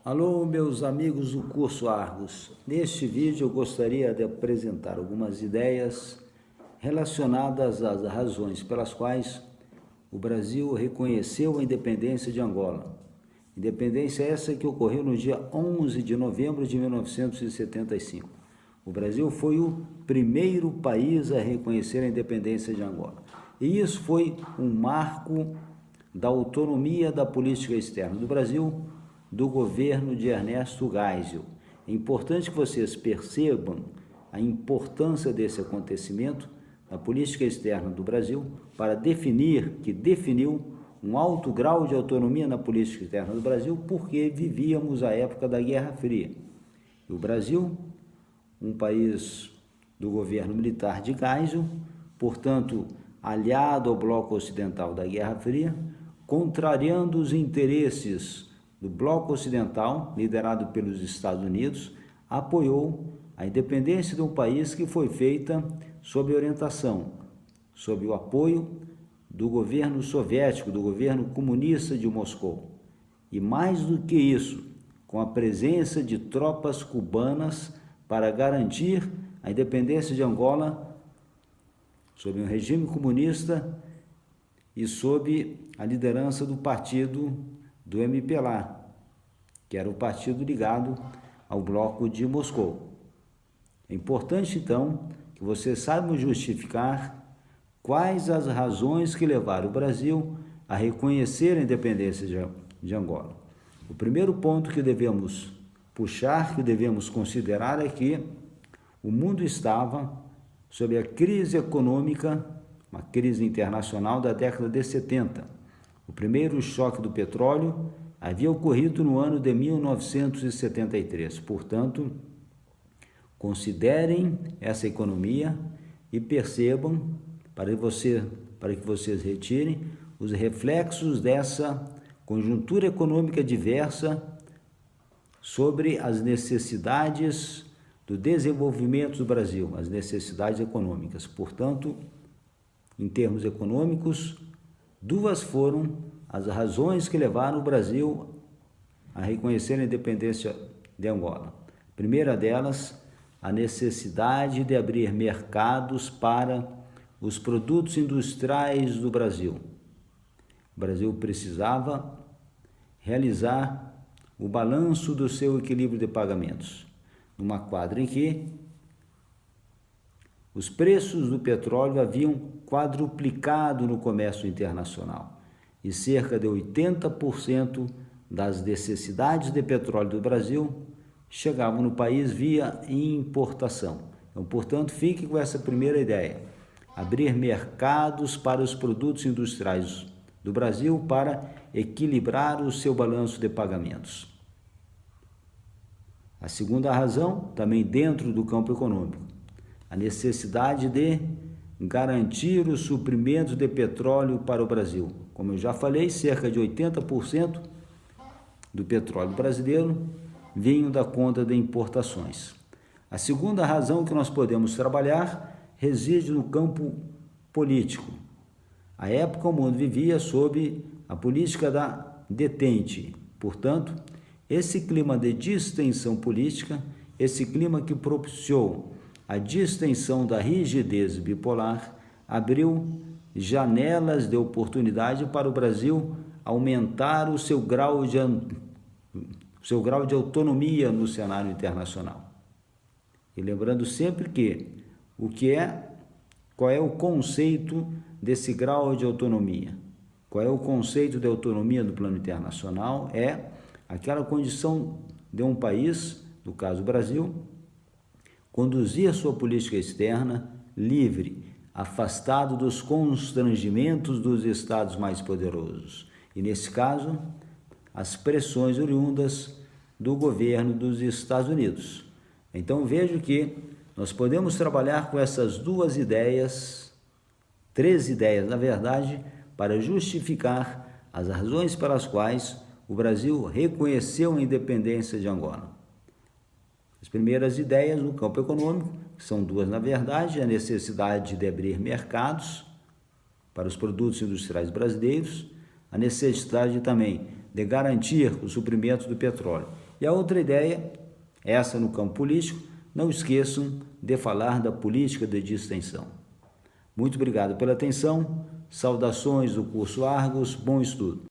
Alô, meus amigos do curso Argos. Neste vídeo eu gostaria de apresentar algumas ideias relacionadas às razões pelas quais o Brasil reconheceu a independência de Angola. Independência essa que ocorreu no dia 11 de novembro de 1975. O Brasil foi o primeiro país a reconhecer a independência de Angola. E isso foi um marco da autonomia da política externa do Brasil, do governo de Ernesto Geisel. É importante que vocês percebam a importância desse acontecimento na política externa do Brasil para definiu um alto grau de autonomia na política externa do Brasil, porque vivíamos a época da Guerra Fria. E o Brasil, um país do governo militar de Geisel, portanto, aliado ao bloco ocidental da Guerra Fria, contrariando os interesses do bloco ocidental, liderado pelos Estados Unidos, apoiou a independência de um país que foi feita sob orientação, sob o apoio do governo soviético, do governo comunista de Moscou. E mais do que isso, com a presença de tropas cubanas para garantir a independência de Angola sob um regime comunista e sob a liderança do partido do MPLA, que era o partido ligado ao bloco de Moscou. É importante, então, que vocês saibam justificar quais as razões que levaram o Brasil a reconhecer a independência de Angola. O primeiro ponto que devemos puxar, que devemos considerar é que o mundo estava sob a crise econômica, uma crise internacional da década de 70. O primeiro choque do petróleo havia ocorrido no ano de 1973. Portanto, considerem essa economia e percebam, para que vocês retirem os reflexos dessa conjuntura econômica diversa sobre as necessidades do desenvolvimento do Brasil, as necessidades econômicas. Portanto, em termos econômicos, duas foram as razões que levaram o Brasil a reconhecer a independência de Angola. A primeira delas, a necessidade de abrir mercados para os produtos industriais do Brasil. O Brasil precisava realizar o balanço do seu equilíbrio de pagamentos, numa quadra em que os preços do petróleo haviam quadruplicado no comércio internacional e cerca de 80% das necessidades de petróleo do Brasil chegavam no país via importação. Então, portanto, fique com essa primeira ideia: abrir mercados para os produtos industriais do Brasil para equilibrar o seu balanço de pagamentos. A segunda razão, também dentro do campo econômico, a necessidade de garantir os suprimentos de petróleo para o Brasil. Como eu já falei, cerca de 80% do petróleo brasileiro vinha da conta de importações. A segunda razão que nós podemos trabalhar reside no campo político. À época, o mundo vivia sob a política da detente. Portanto, esse clima de distensão política, esse clima que propiciou a distensão da rigidez bipolar, abriu janelas de oportunidade para o Brasil aumentar o seu grau de autonomia no cenário internacional. E lembrando sempre que qual é o conceito desse grau de autonomia? Qual é o conceito de autonomia no plano internacional? É aquela condição de um país, no caso o Brasil, conduzir sua política externa livre, afastado dos constrangimentos dos estados mais poderosos. E, nesse caso, as pressões oriundas do governo dos Estados Unidos. Então, vejo que nós podemos trabalhar com essas duas ideias, três ideias, na verdade, para justificar as razões pelas quais o Brasil reconheceu a independência de Angola. As primeiras ideias no campo econômico, que são duas na verdade, a necessidade de abrir mercados para os produtos industriais brasileiros, a necessidade também de garantir o suprimento do petróleo E a outra ideia, essa no campo político, não esqueçam de falar da política de distensão. Muito obrigado pela atenção, saudações do curso Argos, bom estudo.